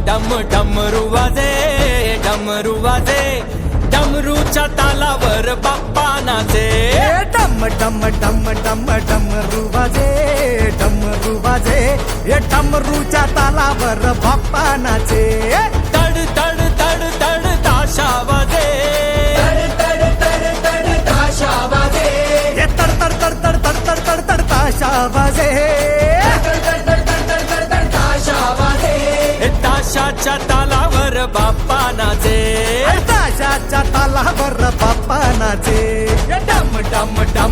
डम डमरू वाजे, डमरू वाजे, डमरूच्या तालावर बाप्पा नाचे. डम डम डम डम डमरू वाजे, डमरू वाजे, डमरूच्या तालावर बाप्पा नाचे. तड तड तड तड ताशा वाजे, तड तड तड ताशा वाजे, तड तड तड तड तड तड तड तड ताशा वाजे, ताशा वाजे. ताशाच्या तालावर बाप्पा नाचे. ताशाच्या तालावर बाप्पा नाचे. डम डम डम